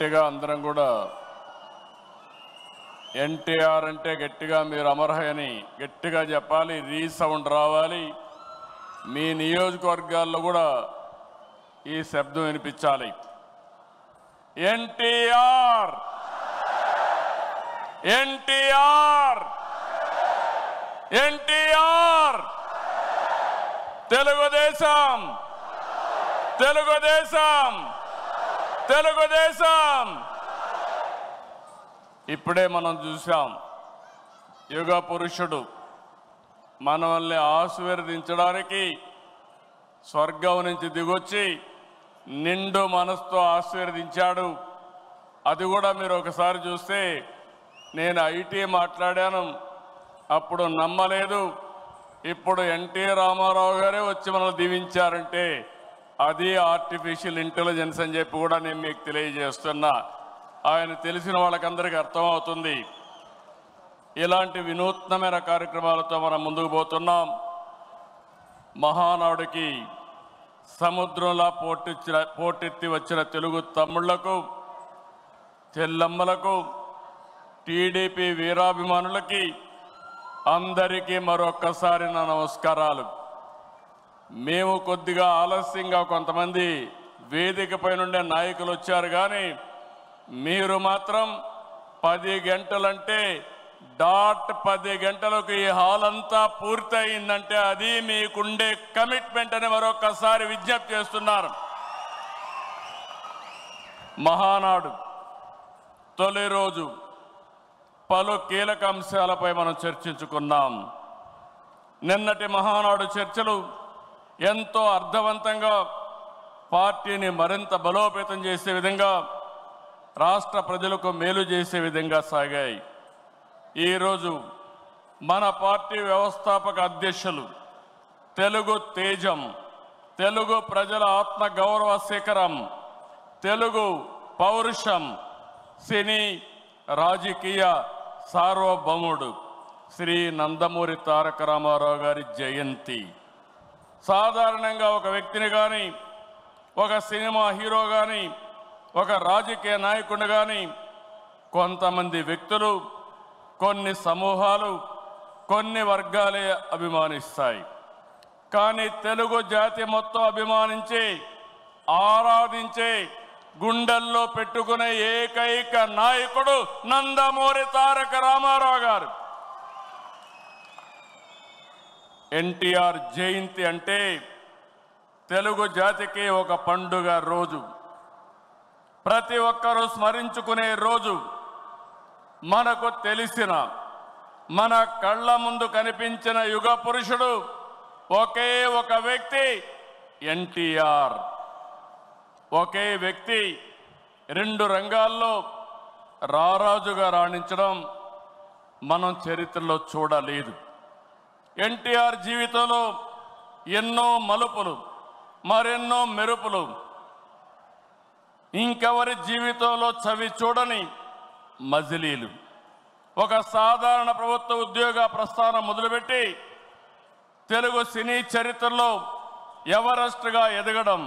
గట్టిగా అందరం కూడా ఎన్టీఆర్ అంటే గట్టిగా మీరు అమర్హని గట్టిగా చెప్పాలి, రీసౌండ్ రావాలి. మీ నియోజకవర్గాల్లో కూడా ఈ శబ్దం వినిపించాలి. ఎన్టీఆర్, ఎన్టీఆర్, ఎన్టీఆర్, తెలుగుదేశం, తెలుగుదేశం, తెలుగుదేశం. ఇప్పుడే మనం చూసాం, యుగ పురుషుడు మనల్ని ఆశీర్వదించడానికి స్వర్గం నుంచి దిగొచ్చి నిండు మనసుతో ఆశీర్వదించాడు. అది కూడా మీరు ఒకసారి చూస్తే, నేను ఐటీ మాట్లాడాను, అప్పుడు నమ్మలేదు. ఇప్పుడు ఎన్టీ రామారావు గారే వచ్చి మనల్ని దీవించారంటే అది ఆర్టిఫిషియల్ ఇంటెలిజెన్స్ అని చెప్పి కూడా నేను మీకు తెలియజేస్తున్నా. ఆయన తెలిసిన వాళ్ళకందరికీ అర్థమవుతుంది. ఇలాంటి వినూత్నమైన కార్యక్రమాలతో మనం ముందుకు పోతున్నాం. మహానాడుకి సముద్రంలా పోటెత్తి వచ్చిన తెలుగు తమ్ముళ్లకు, చెల్లమ్మలకు, టీడీపీ వీరాభిమానులకి అందరికీ మరొక్కసారి నా నమస్కారాలు. మేము కొద్దిగా ఆలస్యంగా కొంతమంది వేదికపై నుండే నాయకులు వచ్చారు, కానీ మీరు మాత్రం 10 గంటలంటే డాట్ 10 గంటలకు ఈ హాల్ అంతా పూర్తయిందంటే అది మీకుండే కమిట్మెంట్ అని మరొకసారి విజ్ఞప్తి చేస్తున్నారు. మహానాడు తొలి రోజు పలు కీలక అంశాలపై మనం చర్చించుకున్నాం. నిన్నటి మహానాడు చర్చలు ఎంతో అర్థవంతంగా పార్టీని మరింత బలోపేతం చేసే విధంగా, రాష్ట్ర ప్రజలకు మేలు చేసే విధంగా సాగాయి. ఈరోజు మన పార్టీ వ్యవస్థాపక అధ్యక్షులు, తెలుగు తేజం, తెలుగు ప్రజల ఆత్మ గౌరవ శిఖరం, తెలుగు పౌరుషం, సినీ రాజకీయ సార్వభౌముడు శ్రీ నందమూరి తారక రామారావు గారి జయంతి. సాధారణంగా ఒక వ్యక్తిని కానీ, ఒక సినిమా హీరో కానీ, ఒక రాజకీయ నాయకుడిని కానీ కొంతమంది వ్యక్తులు, కొన్ని సమూహాలు, కొన్ని వర్గాలే అభిమానిస్తాయి. కానీ తెలుగు జాతి మొత్తం అభిమానించి, ఆరాధించే, గుండెల్లో పెట్టుకునే ఏకైక నాయకుడు నందమూరి తారక రామారావు గారు. ఎన్టీఆర్ జయంతి అంటే తెలుగు జాతికి ఒక పండుగ రోజు, ప్రతి ఒక్కరూ స్మరించుకునే రోజు. మనకు తెలిసిన, మన కళ్ళ ముందు కనిపించిన యుగ పురుషుడు ఒకే ఒక వ్యక్తి, ఎన్టీఆర్. ఒకే వ్యక్తి 2 రంగాల్లో రారాజుగా రాణించడం మనం చరిత్రలో చూడలేదు. ఎన్టీఆర్ జీవితంలో ఎన్నో మలుపులు, మరెన్నో మెరుపులు, ఇంకెవరి జీవితంలో చవి చూడని మజిలీలు. ఒక సాధారణ ప్రభుత్వ ఉద్యోగ ప్రస్థానం మొదలుపెట్టి తెలుగు సినీ చరిత్రలో ఎవరెస్ట్గా ఎదగడం,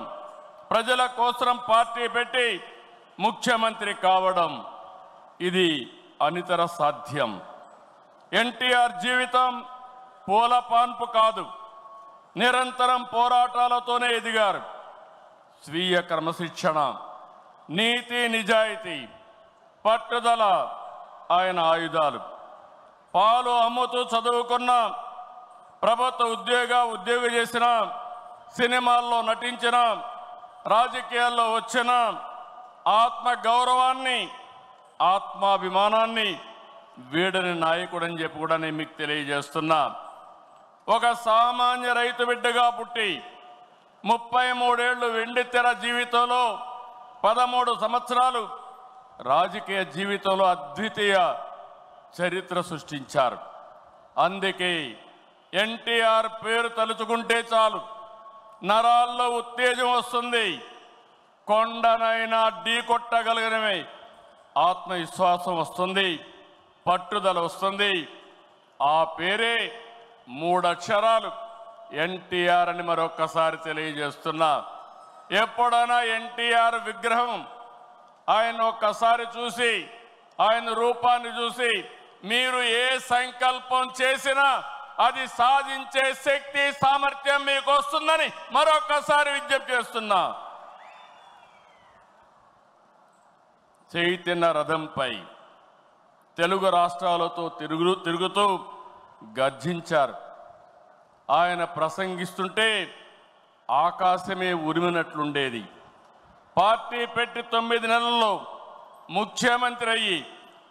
ప్రజల కోసం పార్టీ పెట్టి ముఖ్యమంత్రి కావడం, ఇది అనితర సాధ్యం. ఎన్టీఆర్ జీవితం పూల పాన్పు కాదు, నిరంతరం పోరాటాలతోనే ఎదిగారు. స్వీయ క్రమశిక్షణ, నీతి నిజాయితీ, పట్టుదల ఆయన ఆయుధాలు. పాలు అమ్ముతూ చదువుకున్న, ప్రభుత్వ ఉద్యోగం చేసిన, సినిమాల్లో నటించిన, రాజకీయాల్లో వచ్చిన, ఆత్మ గౌరవాన్ని, ఆత్మాభిమానాన్ని వీడని నాయకుడని చెప్పి కూడా నేను మీకు తెలియజేస్తున్నా. ఒక సామాన్య రైతు బిడ్డగా పుట్టి 33 ఏళ్లు వెండితెర జీవితంలో 13 సంవత్సరాలు రాజకీయ జీవితంలో అద్వితీయ చరిత్ర సృష్టించారు. అందుకే ఎన్టీఆర్ పేరు తలుచుకుంటే చాలు నరాల్లో ఉత్తేజం వస్తుంది. కొండనైనా ఢీ కొట్టగలిగినవి ఆత్మవిశ్వాసం వస్తుంది, పట్టుదల వస్తుంది. ఆ పేరే 3 అక్షరాలు ఎన్టీఆర్ అని మరొక్కసారి తెలియజేస్తున్నా. ఎప్పుడైనా ఎన్టీఆర్ విగ్రహం ఆయన ఒక్కసారి చూసి ఆయన రూపాన్ని చూసి మీరు ఏ సంకల్పం చేసినా అది సాధించే శక్తి సామర్థ్యం మీకు వస్తుందని మరొక్కసారి విజ్ఞప్తి చేస్తున్నా. చైతన్య రథంపై తెలుగు రాష్ట్రాలతో తిరుగుతూ గర్జించారు. ఆయన ప్రసంగిస్తుంటే ఆకాశమే ఉరిమినట్లుండేది. పార్టీ పెట్టి 9 నెలల్లో ముఖ్యమంత్రి అయ్యి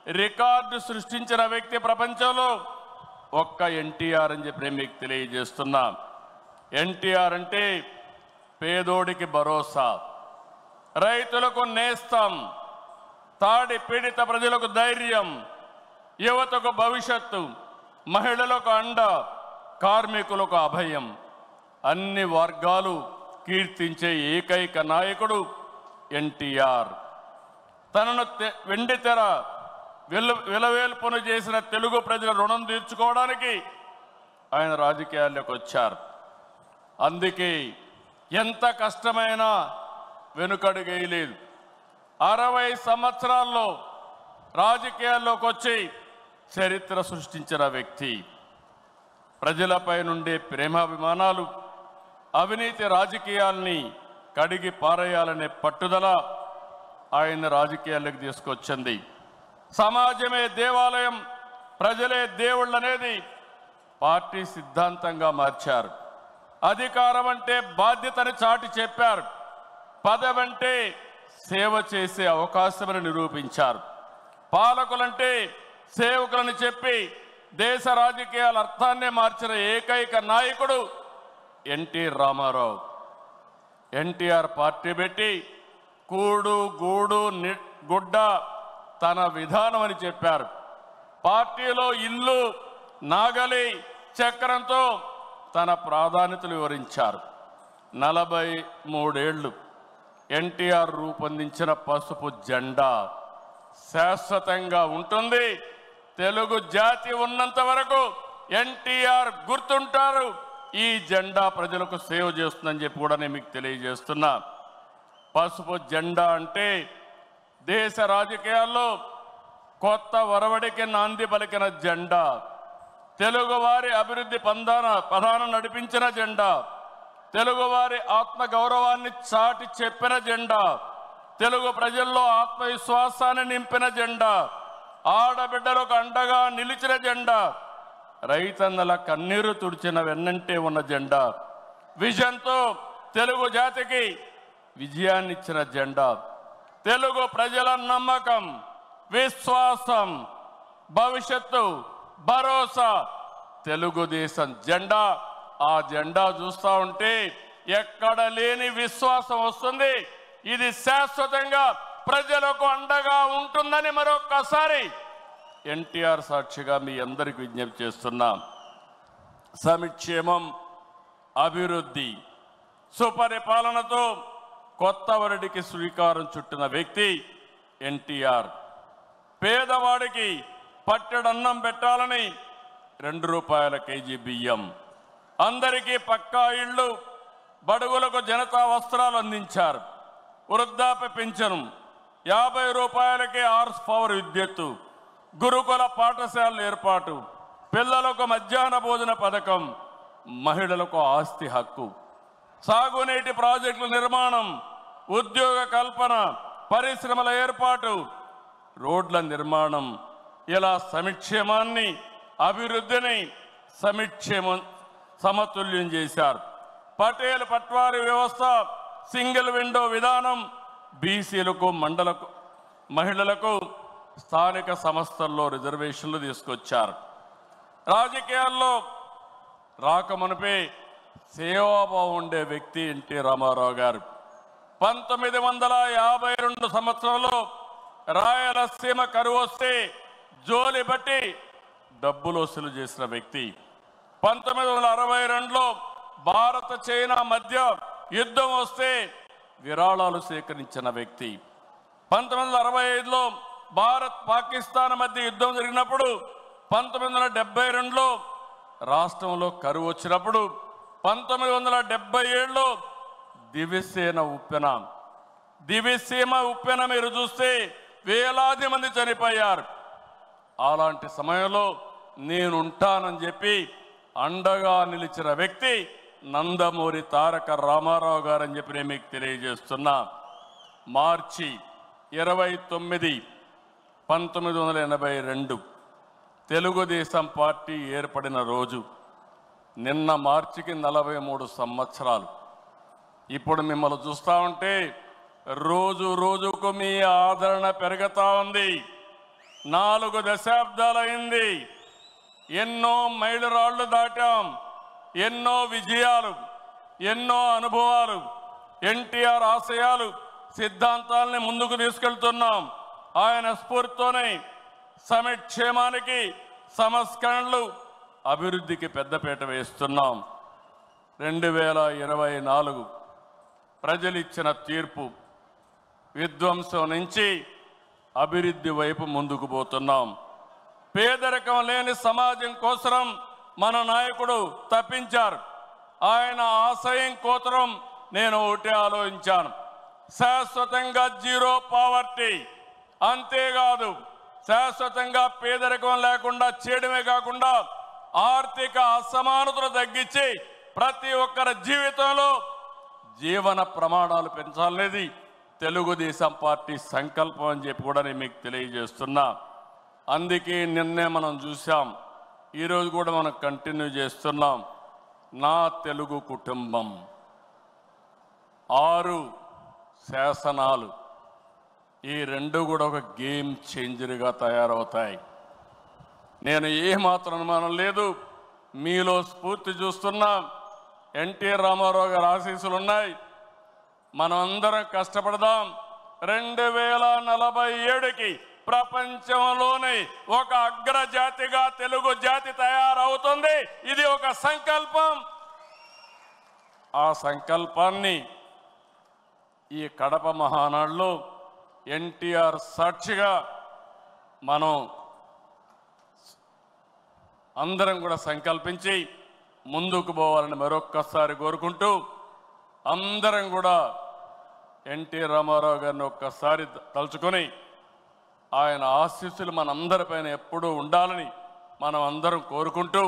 రికార్డు సృష్టించిన వ్యక్తి ప్రపంచంలో ఒక్క ఎన్టీఆర్ అని చెప్పి మీకు తెలియజేస్తున్నా. ఎన్టీఆర్ అంటే పేదోడికి భరోసా, రైతులకు నేస్తం, తాడి పీడిత ప్రజలకు ధైర్యం, యువతకు భవిష్యత్తు, మహిళలకు అండ, కార్మికులకు అభయం. అన్ని వర్గాలు కీర్తించే ఏకైక నాయకుడు ఎన్టీఆర్. తనను వెండితెర విలవేల్పును చేసిన తెలుగు ప్రజల రుణం తీర్చుకోవడానికి ఆయన రాజకీయాల్లోకి వచ్చారు. అందుకే ఎంత కష్టమైనా వెనుకడుగేయలేదు. 60 సంవత్సరాల్లో రాజకీయాల్లోకి వచ్చి చరిత్ర సృష్టించిన వ్యక్తి. ప్రజలపై నుండే ప్రేమాభిమానాలు, అవినీతి రాజకీయాల్ని కడిగి పారేయాలనే పట్టుదల ఆయన రాజకీయాల్లోకి తీసుకొచ్చింది. సమాజమే దేవాలయం, ప్రజలే దేవుళ్ళు అనేది పార్టీ సిద్ధాంతంగా మార్చారు. అధికారం అంటే బాధ్యతని చాటి చెప్పారు. పదవంటే సేవ చేసే అవకాశమని నిరూపించారు. పాలకులంటే సేవకులని చెప్పి దేశ రాజకీయాల అర్థాన్నే మార్చిన ఏకైక నాయకుడు ఎన్టీ రామారావు. ఎన్టీఆర్ పార్టీ పెట్టి కూడు గూడు గుడ్డ తన విధానం అని చెప్పారు. పార్టీలో ఇల్లు, నాగలి, చక్రంతో తన ప్రాధాన్యతలు వివరించారు. 43 ఏళ్లు ఎన్టీఆర్ రూపొందించిన పసుపు జెండా శాశ్వతంగా ఉంటుంది. తెలుగు జాతి ఉన్నంత వరకు ఎన్టీఆర్ గుర్తుంటారు. ఈ జెండా ప్రజలకు సేవ చేస్తుందని చెప్పి కూడా నేను మీకు తెలియజేస్తున్నా. పసుపు జెండా అంటే దేశ రాజకీయాల్లో కొత్త ఒరవడికి నాంది పలికిన జెండా, తెలుగువారి అభివృద్ధి పదాన నడిపించిన జెండా, తెలుగువారి ఆత్మ గౌరవాన్ని చాటి చెప్పిన జెండా, తెలుగు ప్రజల్లో ఆత్మవిశ్వాసాన్ని నింపిన జెండా, ఆడబిడ్డలకు అండగా నిలిచిన జెండా, రైతన్నల కన్నీరు తుడిచిన వెన్నంటే ఉన్న జెండా, విజన్తో తెలుగు జాతికి విజయాన్నిచ్చిన జెండా, తెలుగు ప్రజల నమ్మకం, విశ్వాసం, భవిష్యత్తు, భరోసా తెలుగుదేశం జెండా. ఆ జెండా చూస్తూ ఉంటే ఎక్కడ లేని విశ్వాసం వస్తుంది. ఇది శాశ్వతంగా ప్రజలకు అండగా ఉంటుందని మరొక్కసారి ఎన్టీఆర్ సాక్షిగా మీ అందరికి విజ్ఞప్తి చేస్తున్నాం. సంక్షేమం, అభివృద్ధి, సుపరిపాలనతో కొత్త వరడికి శ్రీకారం చుట్టిన వ్యక్తి ఎన్టీఆర్. పేదవాడికి పట్టెడన్నం పెట్టాలని 2 రూపాయల కేజీ బియ్యం, అందరికీ పక్కా ఇళ్ళు, బడుగులకు జనతా వస్త్రాలు అందించారు. వృద్ధాప్య పింఛను, 50 రూపాయలకే హార్స్ పవర్ విద్యుత్తు, గురుకుల పాఠశాలల ఏర్పాటు, పిల్లలకు మధ్యాహ్న భోజన పథకం, మహిళలకు ఆస్తి హక్కు, సాగునీటి ప్రాజెక్టుల నిర్మాణం, ఉద్యోగ కల్పన, పరిశ్రమల ఏర్పాటు, రోడ్ల నిర్మాణం. ఇలా సంక్షేమాన్ని, అభివృద్ధిని సమతుల్యం చేశారు. పటేల్ పట్వారీ వ్యవస్థ, సింగిల్ విండో విధానం, బీసీలకు, మహిళలకు స్థానిక సంస్థల్లో రిజర్వేషన్లు తీసుకొచ్చారు. రాజకీయాల్లో రాకమునిపే సేవాభావం ఉండే వ్యక్తి ఎన్టీ రామారావు గారు. 1952 సంవత్సరంలో రాయలసీమ కరువు వస్తే జోలి బట్టి డబ్బులు వసూలు చేసిన వ్యక్తి. 1962లో భారత చైనా మధ్య యుద్ధం వస్తే విరాళాలు సేకరించిన వ్యక్తి. 1965లో భారత్ పాకిస్తాన్ మధ్య యుద్ధం జరిగినప్పుడు, 1972లో రాష్ట్రంలో కరువు వచ్చినప్పుడు, 1977లో దివ్యసేన ఉప్పెన, దివిసీమ ఉప్పెన మీరు చూస్తే వేలాది మంది చనిపోయారు. అలాంటి సమయంలో నేనుంటానని చెప్పి అండగా నిలిచిన వ్యక్తి నందమూరి తారక రామారావు గారని చెప్పి నేను మీకు తెలియజేస్తున్నా. మార్చి 29, 1982 తెలుగుదేశం పార్టీ ఏర్పడిన రోజు. నిన్న మార్చికి 43 సంవత్సరాలు. ఇప్పుడు మిమ్మల్ని చూస్తూ ఉంటే రోజు రోజుకు మీ ఆదరణ పెరుగుతూ ఉంది. 4 దశాబ్దాలైంది. ఎన్నో మైలురాళ్లు దాటాం, ఎన్నో విజయాలు, ఎన్నో అనుభవాలు. ఎన్టీఆర్ ఆశయాలు, సిద్ధాంతాలని ముందుకు తీసుకెళ్తున్నాం. ఆయన స్ఫూర్తితోనే సంక్షేమానికి, సంస్కరణలు, అభివృద్ధికి పెద్దపీట వేస్తున్నాం. 2024 ప్రజలిచ్చిన తీర్పు, విధ్వంసం నుంచి అభివృద్ధి వైపు ముందుకు పోతున్నాం. పేదరికం లేని సమాజం కోసం మన నాయకుడు తప్పించారు. ఆయన ఆశయం కోసం నేను ఒకటే ఆలోచించాను, శాశ్వతంగా జీరో పావర్టీ. అంతేకాదు, శాశ్వతంగా పేదరికం లేకుండా చేయడమే కాకుండా ఆర్థిక అసమానతలు తగ్గించి ప్రతి ఒక్కరి జీవితంలో జీవన ప్రమాణాలు పెంచాలనేది తెలుగుదేశం పార్టీ సంకల్పం అని చెప్పి కూడా నేను మీకు తెలియజేస్తున్నా. అందుకే నిన్నే మనం చూసాం, ఈరోజు కూడా మనం కంటిన్యూ చేస్తున్నాం. నా తెలుగు కుటుంబం 6 శాసనాలు, ఈ 2 కూడా ఒక గేమ్ చేంజర్గా తయారవుతాయి. నేను ఏమాత్రం అనుమానం లేదు, మీలో స్ఫూర్తి చూస్తున్నా. ఎన్టీ రామారావు గారి ఆశీస్సులు ఉన్నాయి. మనం అందరం కష్టపడదాం. 2047కి ప్రపంచంలోనే ఒక అగ్రజాతిగా తెలుగు జాతి తయారవుతుంది. ఇది ఒక సంకల్పం. ఆ సంకల్పాన్ని ఈ కడప మహానాడులో ఎన్టీఆర్ సాక్షిగా మనం అందరం కూడా సంకల్పించి ముందుకు పోవాలని మరొక్కసారి కోరుకుంటూ, అందరం కూడా ఎన్టీ రామారావు గారిని ఒక్కసారి తలుచుకొని ఆయన ఆశీస్సులు మనందరిపైన ఎప్పుడూ ఉండాలని మనం అందరం కోరుకుంటూ,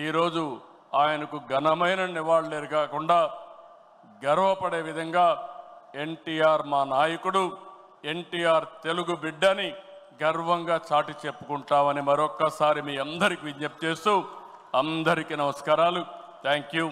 ఈరోజు ఆయనకు ఘనమైన నివాళులు కాకుండా గర్వపడే విధంగా ఎన్టీఆర్ మా నాయకుడు, ఎన్టీఆర్ తెలుగు బిడ్డని గర్వంగా చాటి చెప్పుకుంటామని మరొక్కసారి మీ అందరికీ విజ్ఞప్తి చేస్తూ అందరికీ నమస్కారాలు. Thank you.